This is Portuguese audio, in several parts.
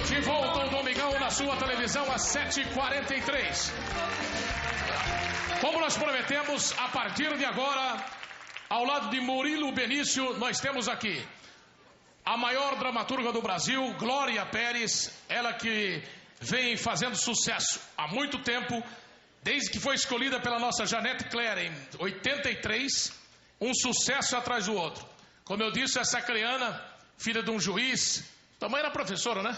De volta ao Domingão na sua televisão às 7h43. Como nós prometemos, a partir de agora, ao lado de Murilo Benício, nós temos aqui a maior dramaturga do Brasil, Glória Pérez, ela que vem fazendo sucesso há muito tempo, desde que foi escolhida pela nossa Janete Claire em 83, um sucesso atrás do outro. Como eu disse, essa Creana, filha de um juiz, tua mãe era professora, né?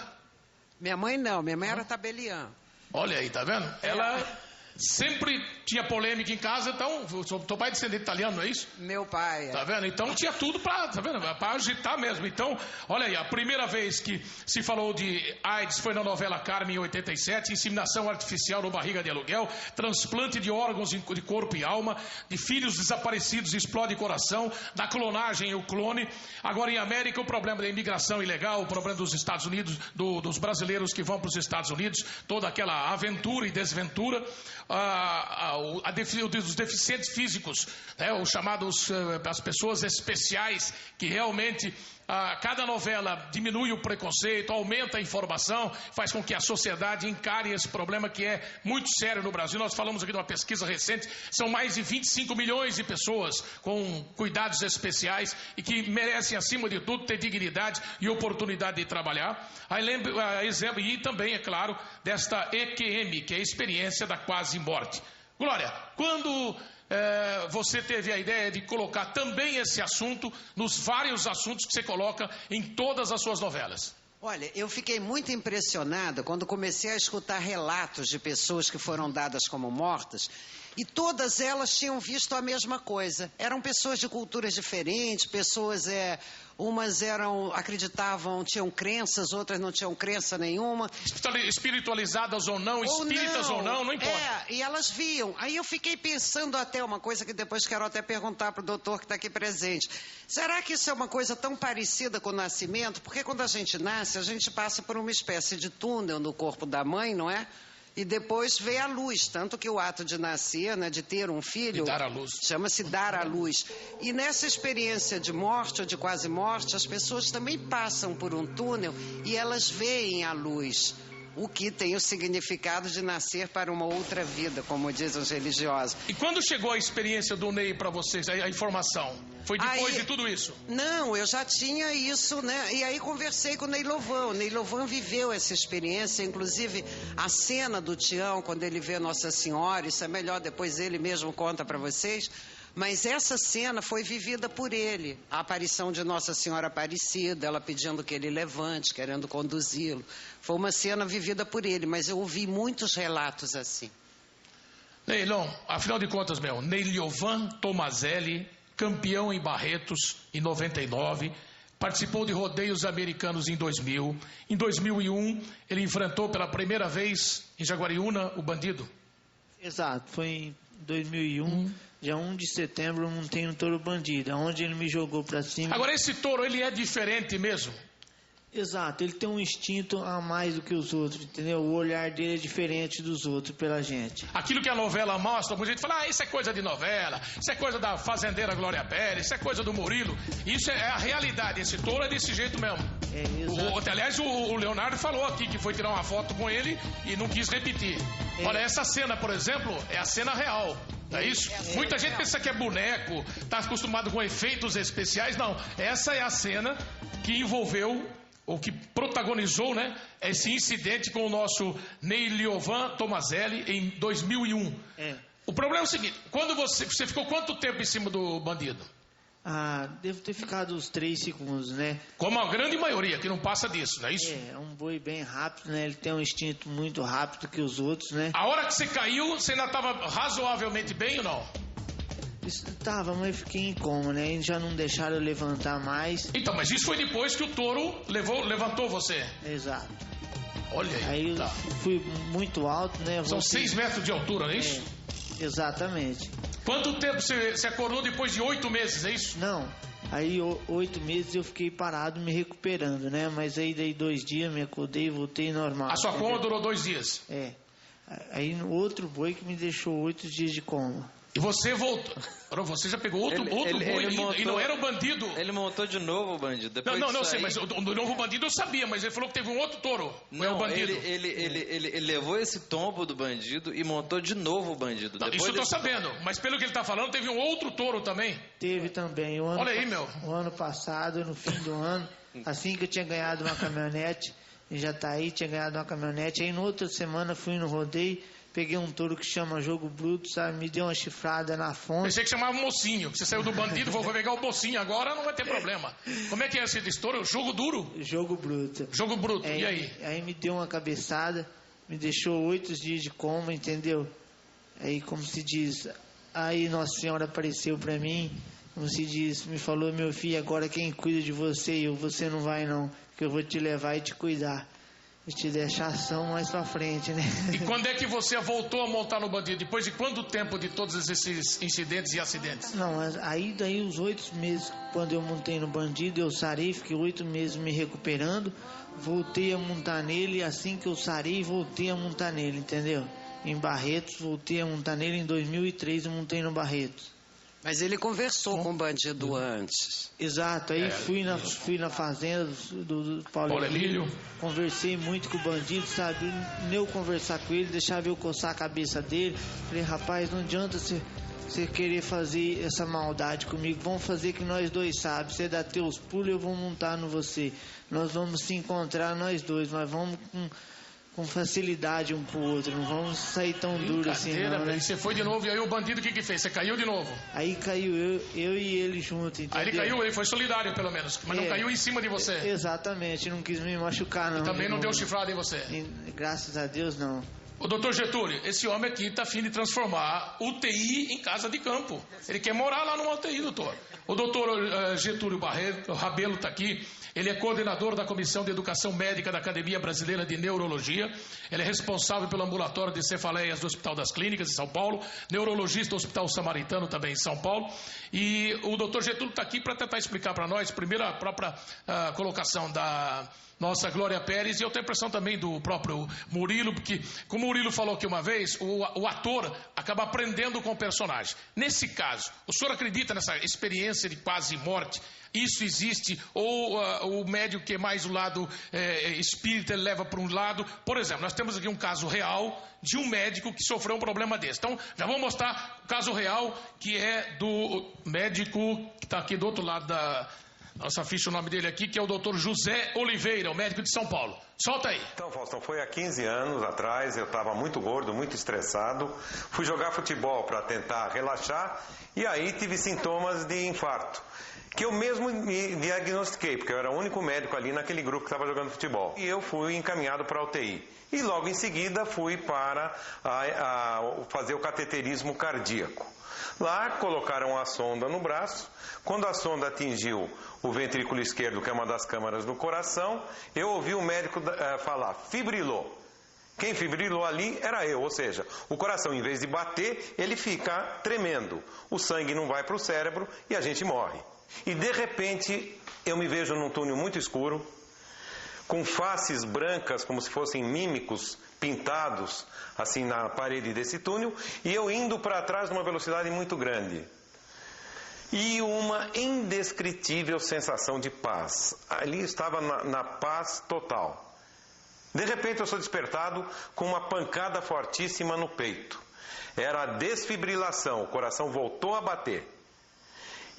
Minha mãe não, minha mãe era tabeliã. Olha aí, tá vendo? Ela sempre tinha polêmica em casa, então, teu pai é descendente italiano, não é isso? Meu pai. Tá vendo? Então tinha tudo pra, tá vendo? Pra agitar mesmo. Então, olha aí, a primeira vez que se falou de AIDS foi na novela Carmen em 87, inseminação artificial no barriga de aluguel, transplante de órgãos de corpo e alma, de filhos desaparecidos, explode coração, da clonagem e o clone. Agora em América o problema da imigração ilegal, o problema dos Estados Unidos, dos brasileiros que vão para os Estados Unidos, toda aquela aventura e desventura. Os deficientes físicos, né, os chamados, as pessoas especiais, que realmente cada novela diminui o preconceito, aumenta a informação, faz com que a sociedade encare esse problema que é muito sério no Brasil. Nós falamos aqui de uma pesquisa recente, são mais de 25 milhões de pessoas com cuidados especiais e que merecem, acima de tudo, ter dignidade e oportunidade de trabalhar. Aí lembro, exemplo, e também, é claro, desta EQM, que é a experiência da quase morte. Glória, quando você teve a ideia de colocar também esse assunto nos vários assuntos que você coloca em todas as suas novelas? Olha, eu fiquei muito impressionada quando comecei a escutar relatos de pessoas que foram dadas como mortas e todas elas tinham visto a mesma coisa. Eram pessoas de culturas diferentes, pessoas, umas acreditavam, tinham crenças, outras não tinham crença nenhuma. Espiritualizadas ou não, espíritas ou não, não importa. E elas viam. Aí eu fiquei pensando até uma coisa que depois quero até perguntar para o doutor que está aqui presente. Será que isso é uma coisa tão parecida com o nascimento? Porque quando a gente nasce, a gente passa por uma espécie de túnel no corpo da mãe, não é? E depois vê a luz, tanto que o ato de nascer, né, de ter um filho, chama-se dar à luz. E nessa experiência de morte ou de quase morte, as pessoas também passam por um túnel e elas veem a luz, o que tem o significado de nascer para uma outra vida, como dizem os religiosos. E quando chegou a experiência do Ney para vocês, a informação? Foi depois de tudo isso? Não, eu já tinha isso, né? E aí conversei com o Ney Lovan. O Ney Lovan viveu essa experiência, inclusive a cena do Tião, quando ele vê Nossa Senhora, isso é melhor, depois ele mesmo conta para vocês. Mas essa cena foi vivida por ele. A aparição de Nossa Senhora Aparecida, ela pedindo que ele levante, querendo conduzi-lo. Foi uma cena vivida por ele, mas eu ouvi muitos relatos assim. Neilon, afinal de contas, Neiliovan Tomazelli, campeão em Barretos em 99, participou de rodeios americanos em 2000. Em 2001, ele enfrentou pela primeira vez em Jaguariúna o bandido. Exato, foi em 2001, dia 1 de setembro, eu montei um touro bandido, onde ele me jogou pra cima. Agora, esse touro, ele é diferente mesmo? Exato, ele tem um instinto a mais do que os outros, entendeu? O olhar dele é diferente dos outros pela gente. Aquilo que a novela mostra, muita gente fala, isso é coisa de novela, isso é coisa da fazendeira Glória Pérez, isso é coisa do Murilo. Isso é a realidade, esse touro é desse jeito mesmo. Aliás, o Leonardo falou aqui que foi tirar uma foto com ele e não quis repetir. Olha, essa cena, por exemplo, é a cena real. Não é isso? Muita gente pensa que é boneco, está acostumado com efeitos especiais. Não, essa é a cena que envolveu, ou que protagonizou, né, esse incidente com o nosso Neiliovan Tomazelli em 2001. O problema é o seguinte, quando você ficou quanto tempo em cima do bandido? Devo ter ficado uns 3 segundos, né? Como a grande maioria, que não passa disso, não é isso? É um boi bem rápido, né? Ele tem um instinto muito rápido que os outros, né? A hora que você caiu, você ainda estava razoavelmente bem ou não? Estava, mas eu fiquei em coma, né? Eles já não deixaram eu levantar mais. Então, mas isso foi depois que o touro levantou você? Exato. Olha aí. Aí eu fui muito alto, né? São 6 metros de altura, não é isso? Exatamente. Quanto tempo você acordou depois de 8 meses, é isso? Não, aí 8 meses eu fiquei parado me recuperando, né? Mas aí daí 2 dias me acordei e voltei normal. A sua coma durou 2 dias? Aí no outro boi que me deixou 8 dias de coma. E você voltou. Você já pegou outro boi e não era o bandido. Ele montou de novo o bandido. Não, sei, mas o novo bandido eu sabia, mas ele falou que teve um outro touro. Não, é o bandido. Ele levou esse tombo do bandido e montou de novo o bandido. Não, isso eu tô sabendo, mas pelo que ele tá falando, teve um outro touro também. Teve também. Olha aí, meu. O ano passado, no fim do ano, assim que eu tinha ganhado uma caminhonete, em Jataí, tinha ganhado uma caminhonete, aí na outra semana fui no rodeio, peguei um touro que chama Jogo Bruto, sabe? Me deu uma chifrada na fonte. Pensei que chamava mocinho. Você saiu do bandido, vou pegar o mocinho agora, não vai ter problema. Como é que é esse touro? Jogo duro? Jogo Bruto. Jogo Bruto, e aí? Aí me deu uma cabeçada, me deixou 8 dias de coma, entendeu? Aí, como se diz, aí Nossa Senhora apareceu pra mim, como se diz, me falou, meu filho, agora quem cuida de você, você não vai não, que eu vou te levar e te cuidar. E te deixar ação mais pra frente, né? E quando é que você voltou a montar no bandido? Depois de quanto tempo de todos esses incidentes e acidentes? Não, mas aí daí os 8 meses, quando eu montei no bandido, eu sarei, fiquei 8 meses me recuperando, voltei a montar nele, e assim que eu sarei, voltei a montar nele, entendeu? Em Barretos, voltei a montar nele, em 2003 eu montei no Barretos. Mas ele conversou com o bandido antes. Exato, aí fui na fazenda do Paulo Emílio, conversei muito com o bandido, sabe? Eu conversar com ele, deixava eu coçar a cabeça dele. Falei, rapaz, não adianta você querer fazer essa maldade comigo, vamos fazer que nós dois sabemos. Você dá teus pulos, eu vou montar no você. Nós vamos se encontrar nós dois, mas vamos com facilidade um pro outro, não vamos sair tão duro assim não, né? E você foi de novo, e aí o bandido o que fez? Você caiu de novo? Aí caiu eu e ele junto, entendeu? Aí ele caiu, ele foi solidário pelo menos, mas não caiu em cima de você. Exatamente, não quis me machucar não. E também não deu chifrada em você? Graças a Deus não. O doutor Getúlio, esse homem aqui está a fim de transformar UTI em casa de campo. Ele quer morar lá numa UTI, doutor. O doutor Getúlio Rabelo está aqui. Ele é coordenador da Comissão de Educação Médica da Academia Brasileira de Neurologia. Ele é responsável pelo ambulatório de cefaleias do Hospital das Clínicas em São Paulo, neurologista do Hospital Samaritano também em São Paulo. E o doutor Getúlio está aqui para tentar explicar para nós, primeiro a própria colocação da nossa Glória Pérez, e eu tenho a impressão também do próprio Murilo, porque, como o Murilo falou aqui uma vez, o ator acaba aprendendo com o personagem. Nesse caso, o senhor acredita nessa experiência de quase morte? Isso existe? Ou o médico que é mais do lado espírita, ele leva para um lado? Por exemplo, nós temos aqui um caso real de um médico que sofreu um problema desse. Então, já vou mostrar o caso real, que é do médico que está aqui do outro lado da nossa ficha, o nome dele aqui, que é o doutor José Oliveira, o médico de São Paulo. Solta aí. Então, Faustão, foi há 15 anos atrás, eu estava muito gordo, muito estressado, fui jogar futebol para tentar relaxar e aí tive sintomas de infarto, que eu mesmo me diagnostiquei, porque eu era o único médico ali naquele grupo que estava jogando futebol. E eu fui encaminhado para a UTI. E logo em seguida fui para fazer o cateterismo cardíaco. Lá colocaram a sonda no braço. Quando a sonda atingiu o ventrículo esquerdo, que é uma das câmaras do coração, eu ouvi o médico falar, fibrilou. Quem fibrilou ali era eu, ou seja, o coração, em vez de bater, ele fica tremendo. O sangue não vai para o cérebro e a gente morre. E de repente eu me vejo num túnel muito escuro, com faces brancas, como se fossem mímicos pintados assim na parede desse túnel, e eu indo para trás numa velocidade muito grande. E uma indescritível sensação de paz. Ali estava na paz total. De repente eu sou despertado com uma pancada fortíssima no peito. Era a desfibrilação, o coração voltou a bater.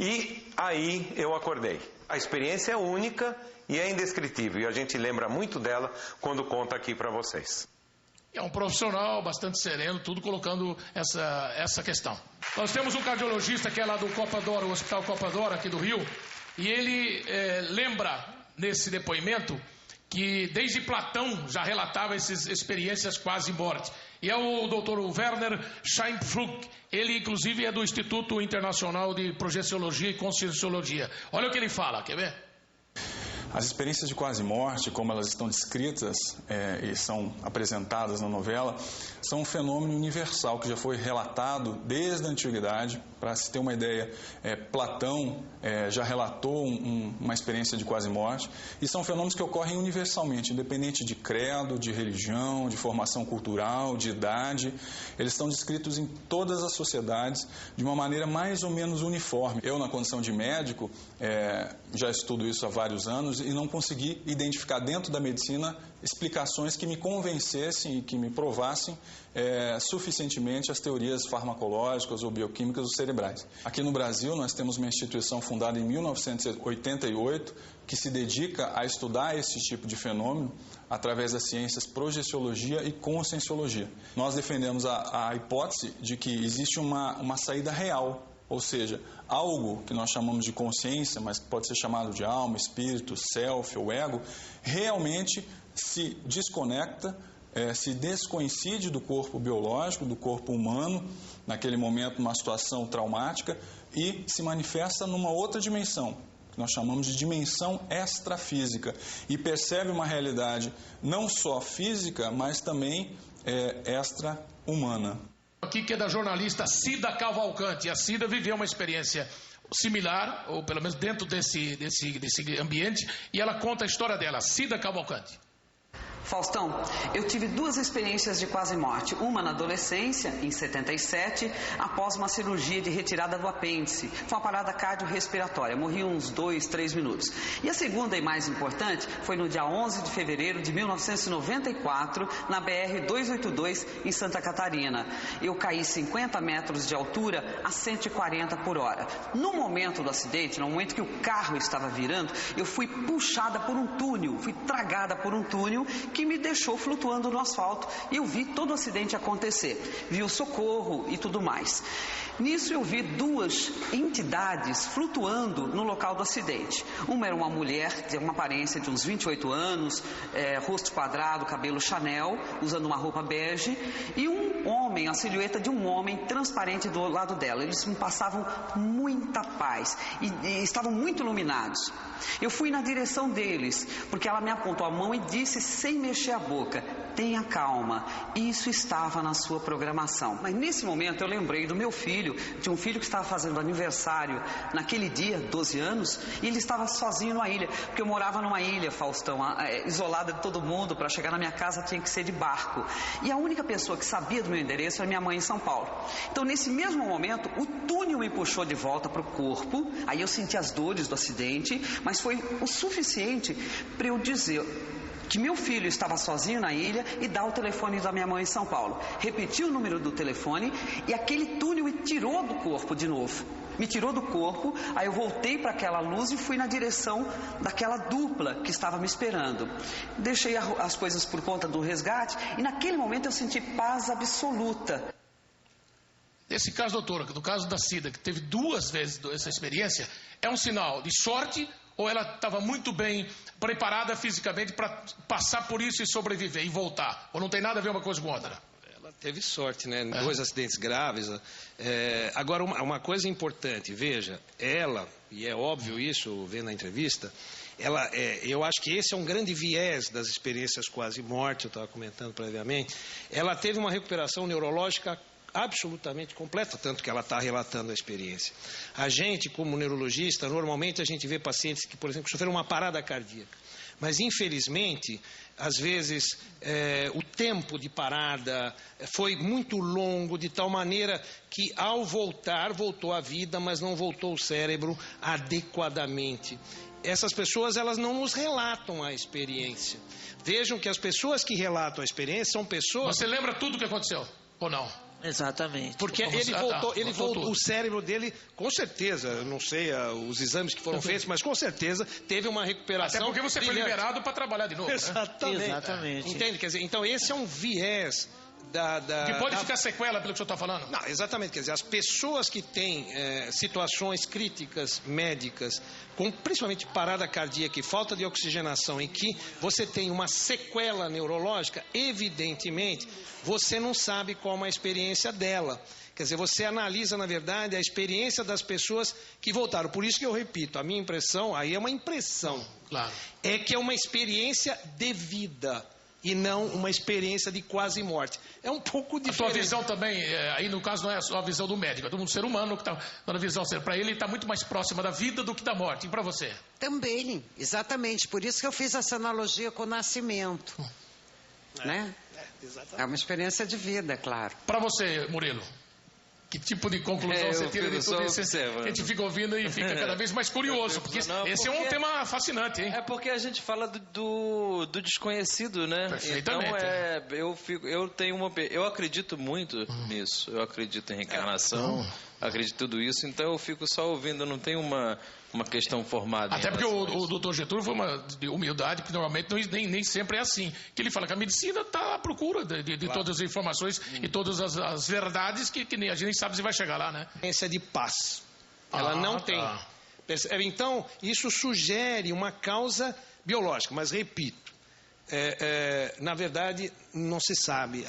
E aí eu acordei. A experiência é única e é indescritível. E a gente lembra muito dela quando conta aqui para vocês. É um profissional bastante sereno, tudo colocando essa questão. Nós temos um cardiologista que é lá do Copa d'Oro, o Hospital Copa d'Oro aqui do Rio, e ele lembra nesse depoimento que desde Platão já relatava essas experiências quase morte. E é o Dr. Werner Scheinpflug, ele inclusive é do Instituto Internacional de Projeciologia e Conscienciologia. Olha o que ele fala, quer ver? As experiências de quase morte, como elas estão descritas e são apresentadas na novela, são um fenômeno universal que já foi relatado desde a antiguidade. Para se ter uma ideia, Platão já relatou uma experiência de quase morte, e são fenômenos que ocorrem universalmente, independente de credo, de religião, de formação cultural, de idade. Eles estão descritos em todas as sociedades de uma maneira mais ou menos uniforme. Eu, na condição de médico, já estudo isso há vários anos e não consegui identificar dentro da medicina explicações que me convencessem e que me provassem suficientemente as teorias farmacológicas ou bioquímicas dos cerebrais. Aqui no Brasil, nós temos uma instituição fundada em 1988 que se dedica a estudar esse tipo de fenômeno através das ciências projeciologia e conscienciologia. Nós defendemos a hipótese de que existe uma saída real, ou seja, algo que nós chamamos de consciência, mas que pode ser chamado de alma, espírito, self ou ego, realmente se desconecta, se descoincide do corpo biológico, do corpo humano, naquele momento, numa situação traumática, e se manifesta numa outra dimensão, que nós chamamos de dimensão extrafísica, e percebe uma realidade não só física, mas também extra-humana. Aqui que é da jornalista Cida Cavalcante. A Cida viveu uma experiência similar, ou pelo menos dentro desse ambiente, e ela conta a história dela. Cida Cavalcante. Faustão, eu tive 2 experiências de quase morte. Uma na adolescência, em 77, após uma cirurgia de retirada do apêndice. Foi uma parada cardiorrespiratória, morri uns 2, 3 minutos. E a segunda e mais importante foi no dia 11 de fevereiro de 1994, na BR-282, em Santa Catarina. Eu caí 50 metros de altura a 140 por hora. No momento do acidente, no momento que o carro estava virando, eu fui puxada por um túnel, fui tragada por um túnel que me deixou flutuando no asfalto, e eu vi todo o acidente acontecer, vi o socorro e tudo mais. Nisso eu vi 2 entidades flutuando no local do acidente. Uma era uma mulher de uma aparência de uns 28 anos, rosto quadrado, cabelo Chanel, usando uma roupa bege, e um homem, a silhueta de um homem transparente do lado dela. Eles me passavam muita paz e estavam muito iluminados. Eu fui na direção deles, porque ela me apontou a mão e disse, sem mexer a boca, tenha calma, isso estava na sua programação. Mas nesse momento eu lembrei do meu filho, de um filho que estava fazendo aniversário naquele dia, 12 anos, e ele estava sozinho numa ilha, porque eu morava numa ilha, Faustão, isolada de todo mundo. Para chegar na minha casa tinha que ser de barco, e a única pessoa que sabia do meu endereço era minha mãe em São Paulo. Então nesse mesmo momento o túnel me puxou de volta para o corpo, aí eu senti as dores do acidente, mas foi o suficiente para eu dizer que meu filho estava sozinho na ilha e dar o telefone da minha mãe em São Paulo. Repeti o número do telefone e aquele túnel me tirou do corpo de novo. Me tirou do corpo, aí eu voltei para aquela luz e fui na direção daquela dupla que estava me esperando. Deixei as coisas por conta do resgate e naquele momento eu senti paz absoluta. Esse caso, doutora, no caso da Cida, que teve 2 vezes essa experiência, é um sinal de sorte ou ela estava muito bem preparada fisicamente para passar por isso e sobreviver e voltar? Ou não tem nada a ver uma coisa com outra? Ela teve sorte, né? 2 acidentes graves. Agora, uma coisa importante, veja, ela, e é óbvio isso, vendo a entrevista, eu acho que esse é um grande viés das experiências quase morte, eu estava comentando previamente. Ela teve uma recuperação neurológica absolutamente completa, tanto que ela está relatando a experiência. A gente, como neurologista, normalmente a gente vê pacientes que, por exemplo, sofreram uma parada cardíaca, mas infelizmente, às vezes, o tempo de parada foi muito longo, de tal maneira que ao voltar, voltou a vida, mas não voltou o cérebro adequadamente. Essas pessoas, elas não nos relatam a experiência. Vejam que as pessoas que relatam a experiência são pessoas... Você lembra tudo o que aconteceu, ou não? Exatamente. Porque ele voltou, o cérebro dele, com certeza, eu não sei os exames que foram feitos, mas com certeza teve uma recuperação. Até porque você foi liberado para trabalhar de novo. Exatamente. Exatamente. Entende? Quer dizer, então esse é um viés Que pode ficar sequela pelo que o senhor está falando. Não, exatamente. Quer dizer, as pessoas que têm situações críticas médicas, com principalmente parada cardíaca e falta de oxigenação, em que você tem uma sequela neurológica, evidentemente, você não sabe qual é a experiência dela. Quer dizer, você analisa, na verdade, a experiência das pessoas que voltaram. Por isso que eu repito, a minha impressão, aí é uma impressão, claro, é que é uma experiência de vida e não uma experiência de quase morte. É um pouco diferente. A sua visão também, aí no caso não é só a visão do médico, é do ser humano que está dando a visão. Para ele está muito mais próxima da vida do que da morte. E para você? Também, exatamente. Por isso que eu fiz essa analogia com o nascimento. Né? É uma experiência de vida, é claro. Para você, Murilo? Que tipo de conclusão você tira de tudo isso? A gente fica ouvindo e fica cada vez mais curioso, porque esse é um tema fascinante, hein? É porque a gente fala do desconhecido, né? Perfeitamente. Então, eu acredito muito nisso. Eu acredito em reencarnação, acredito em tudo isso, então eu fico só ouvindo, não tenho uma questão formada. Até porque o doutor Getúlio foi uma de humildade, que normalmente nem sempre é assim. Que ele fala que a medicina está à procura de todas as informações e todas as verdades que a gente nem sabe se vai chegar lá, né? Essa é de paz. Ela não tem. Então, isso sugere uma causa biológica, mas repito, na verdade, não se sabe.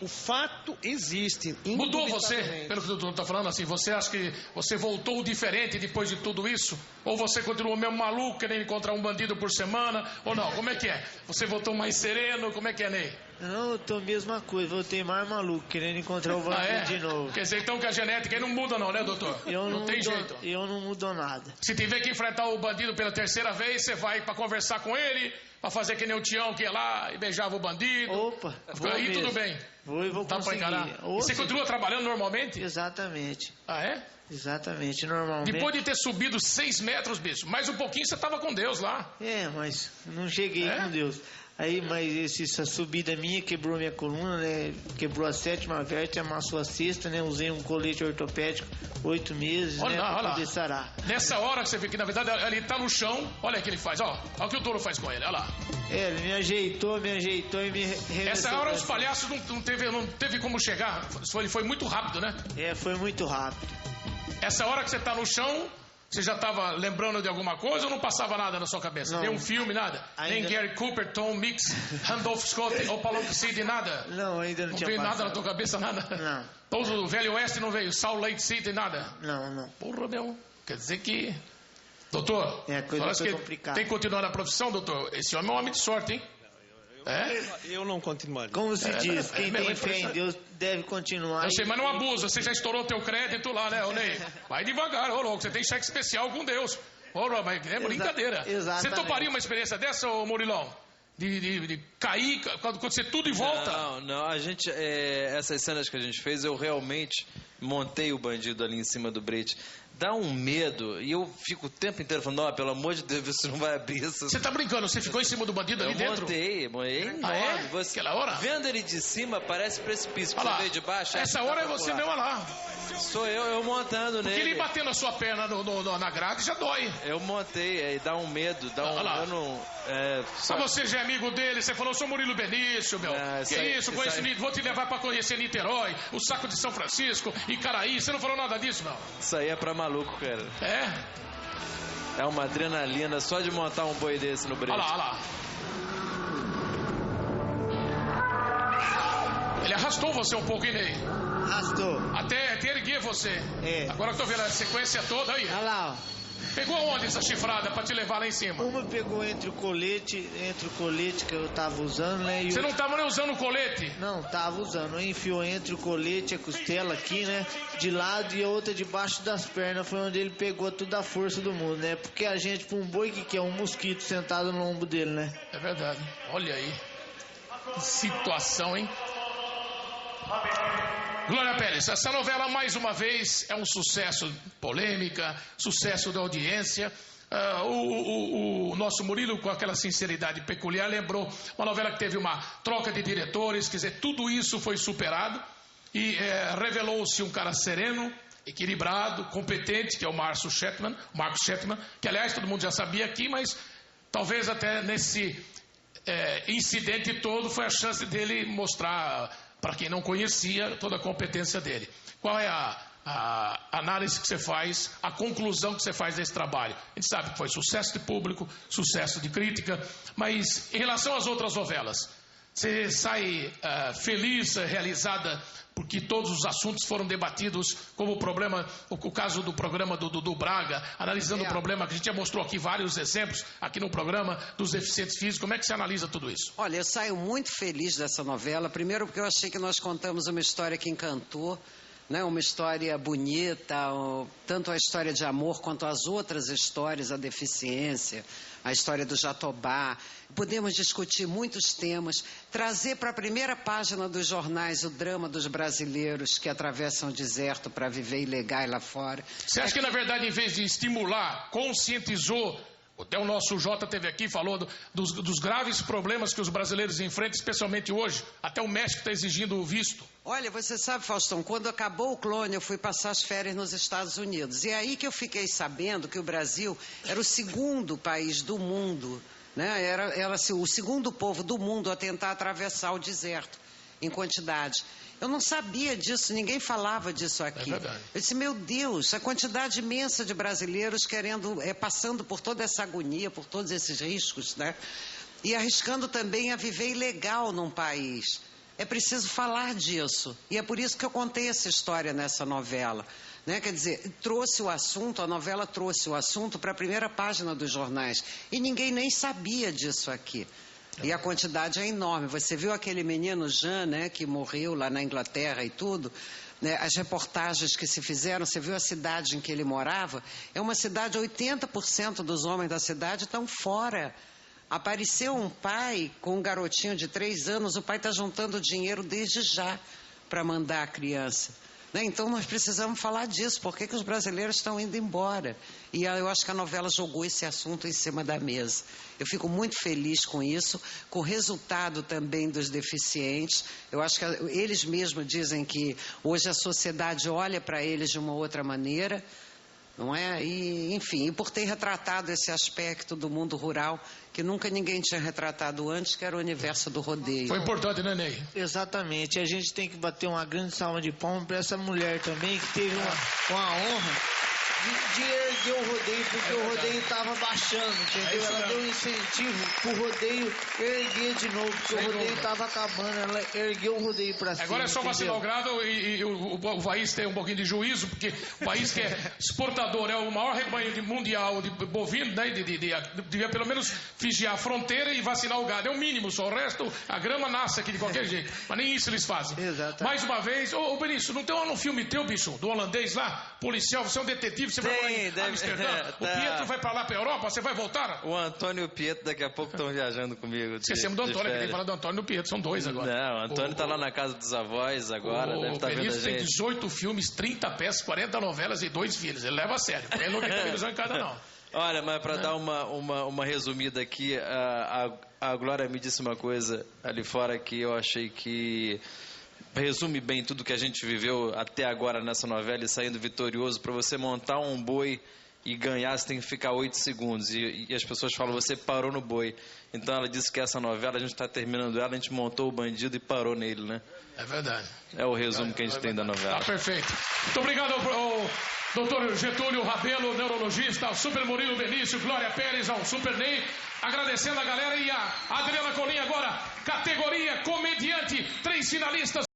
O fato existe. Mudou você, pelo que o doutor está falando, assim, você acha que você voltou diferente depois de tudo isso? Ou você continuou mesmo maluco, querendo encontrar um bandido por semana? Ou não? Como é que é? Você voltou mais sereno? Como é que é, Ney? Não, eu tô a mesma coisa, voltei mais maluco, querendo encontrar o bandido de novo. Quer dizer, então, que a genética aí não muda não, né, doutor? Não tem jeito. Eu não mudo nada. Se tiver que enfrentar o bandido pela terceira vez, você vai para conversar com ele, para fazer que nem o Tião que ia lá e beijava o bandido. Opa, aí tudo bem. Vou tá conseguir. E você continua trabalhando normalmente? Exatamente. Ah, é? Exatamente, normalmente. Depois de ter subido 6 metros, bicho, mais um pouquinho você tava com Deus lá. Mas não cheguei com Deus. Aí, mas essa subida minha quebrou minha coluna, né? Quebrou a 7ª vértebra, amassou a 6ª, né? Usei um colete ortopédico 8 meses, olha, né? Pra poder sarar. Nessa hora que você vê que, na verdade, ele tá no chão, olha o que ele faz, ó. Olha o que o touro faz com ele, olha lá. Ele me ajeitou e me reversou. Essa hora os palhaços não teve como chegar, foi muito rápido, né? Foi muito rápido. Essa hora que você tá no chão, você já estava lembrando de alguma coisa ou não passava nada na sua cabeça? Nem um filme, nada? Nem Gary Cooper, Tom Mix, Randolph Scott ou Paulo Cid, nada? Não, ainda não tinha veio passado. Nada na tua cabeça, nada? Não. Todo o Velho Oeste não veio? Salt Lake City, nada? Não. Porra, meu. Quer dizer que... Doutor, coisa foi complicada. Tem que continuar na profissão, doutor? Esse homem é um homem de sorte, hein? Eu não continuaria. Como se diz, quem tem fé em Deus deve continuar. Eu sei, mas não abusa. Você já estourou teu crédito lá, né, Ney? Vai devagar, ô louco. Você tem cheque especial com Deus. Ô, mas é brincadeira. Exatamente. Você toparia uma experiência dessa, ô Murilão? De cair, acontecer tudo e volta? Não. A gente, essas cenas que a gente fez, eu realmente montei o bandido ali em cima do brete. Dá um medo, e eu fico o tempo inteiro falando, pelo amor de Deus, você não vai abrir isso. Você tá brincando, você ficou em cima do bandido ali dentro? Montei enorme. Você, aquela hora? Vendo ele de cima, parece precipício. Você veio de baixo. Essa hora é você mesmo lá. Sou eu montando nele. Porque ele batendo a sua perna na grade já dói. Eu montei, aí dá um medo, eu não... Mas você já é amigo dele, você falou, eu sou Murilo Benício, meu. Vou te levar pra conhecer Niterói, o Saco de São Francisco, Icaraí, você não falou nada disso, não? Isso aí é pra maluco, cara. É uma adrenalina só de montar um boi desse no brete. Olha lá. Ele arrastou você um pouco, hein, Ney? Arrastou. Até erguer você. Agora que eu tô vendo a sequência toda aí. Olha lá, ó. Pegou onde essa chifrada pra te levar lá em cima? Uma pegou entre o colete que eu tava usando, né? Você não tava nem usando o colete? Não, tava usando. Enfiou entre o colete e a costela aqui, né? De lado e a outra debaixo das pernas. Foi onde ele pegou toda a força do mundo, né? Porque a gente, pra um boi, que é um mosquito sentado no ombro dele, né? É verdade. Olha aí. Que situação, hein? Glória Pérez, essa novela mais uma vez é um sucesso, polêmica, sucesso da audiência. O nosso Murilo, com aquela sinceridade peculiar, lembrou uma novela que teve uma troca de diretores, quer dizer, tudo isso foi superado e revelou-se um cara sereno, equilibrado, competente, que é o Marcos Chetman, que aliás todo mundo já sabia aqui, mas talvez até nesse incidente todo foi a chance dele mostrar para quem não conhecia toda a competência dele. Qual é a análise que você faz, a conclusão que você faz desse trabalho? A gente sabe que foi sucesso de público, sucesso de crítica, mas em relação às outras novelas, você sai feliz, realizada, porque todos os assuntos foram debatidos, como o caso do programa do Braga, analisando o problema, que a gente já mostrou aqui vários exemplos, aqui no programa, dos deficientes físicos. Como é que você analisa tudo isso? Olha, eu saio muito feliz dessa novela, primeiro porque eu achei que nós contamos uma história que encantou, né? Uma história bonita, tanto a história de amor quanto as outras histórias, a deficiência, a história do Jatobá. Podemos discutir muitos temas, trazer para a primeira página dos jornais o drama dos brasileiros que atravessam o deserto para viver ilegal lá fora. Você acha que, na verdade, em vez de estimular, conscientizou? Até o nosso Jota esteve aqui, falou dos graves problemas que os brasileiros enfrentam, especialmente hoje. Até o México está exigindo o visto. Olha, você sabe, Faustão, quando acabou o clone, eu fui passar as férias nos Estados Unidos. E é aí que eu fiquei sabendo que o Brasil era o segundo país do mundo, né? Era assim, o segundo povo do mundo a tentar atravessar o deserto em quantidade. Eu não sabia disso, ninguém falava disso aqui. É verdade. Eu disse, meu Deus, a quantidade imensa de brasileiros passando por toda essa agonia, por todos esses riscos, né? E arriscando também a viver ilegal num país. É preciso falar disso. E é por isso que eu contei essa história nessa novela. Né? Quer dizer, a novela trouxe o assunto para a primeira página dos jornais. E ninguém nem sabia disso aqui. E a quantidade é enorme. Você viu aquele menino Jean, né, que morreu lá na Inglaterra e tudo, né? As reportagens que se fizeram, você viu a cidade em que ele morava? É uma cidade, 80% dos homens da cidade estão fora. Apareceu um pai com um garotinho de 3 anos, o pai está juntando dinheiro desde já para mandar a criança. Né? Então nós precisamos falar disso, por que os brasileiros estão indo embora? E eu acho que a novela jogou esse assunto em cima da mesa. Eu fico muito feliz com isso, com o resultado também dos deficientes. Eu acho que eles mesmos dizem que hoje a sociedade olha para eles de uma outra maneira, não é? E, enfim, por ter retratado esse aspecto do mundo rural que nunca ninguém tinha retratado antes, que era o universo do rodeio. Foi importante, né, Ney? Exatamente. A gente tem que bater uma grande salva de palmas para essa mulher também, que teve uma honra de erguer o rodeio, porque o rodeio estava baixando, entendeu? Ela deu um incentivo pro rodeio erguer de novo, porque o rodeio estava acabando, ela ergueu o rodeio para cima. Agora é só vacinar o grado e o país tem um pouquinho de juízo, porque o país que é exportador, é o maior rebanho mundial de bovino, né? Devia pelo menos vigiar a fronteira e vacinar o gado. É o mínimo só, o resto, a grama nasce aqui de qualquer jeito. Mas nem isso eles fazem. Exatamente. Mais uma vez, ô Benício, não tem um filme teu, bicho, do holandês lá, policial, você é um detetive, você vai para Amsterdã, o Pietro vai para lá para a Europa, você vai voltar? O Antônio e o Pietro daqui a pouco estão viajando comigo. Esquecemos do Antônio, que tem que falar do Antônio e do Pietro, são 2 agora. Não, o Antônio está lá na casa dos avós agora, deve estar vendo a gente. O Benício tem 18 filmes, 30 peças, 40 novelas e 2 filhos, ele leva a sério, ele não tem televisão em casa não. Olha, mas para dar uma resumida aqui, a Glória me disse uma coisa ali fora que eu achei que resume bem tudo que a gente viveu até agora nessa novela e saindo vitorioso. Para você montar um boi e ganhar, você tem que ficar 8 segundos. E as pessoas falam, você parou no boi. Então ela disse que essa novela, a gente está terminando ela, a gente montou o bandido e parou nele, né? É verdade. É o resumo que a gente tem da novela. Tá perfeito. Muito obrigado ao doutor Getúlio Rabelo, neurologista, ao Super Murilo Benício, Glória Pérez, ao Super Ney. Agradecendo a galera e a Adriana Colim agora, categoria comediante, 3 finalistas.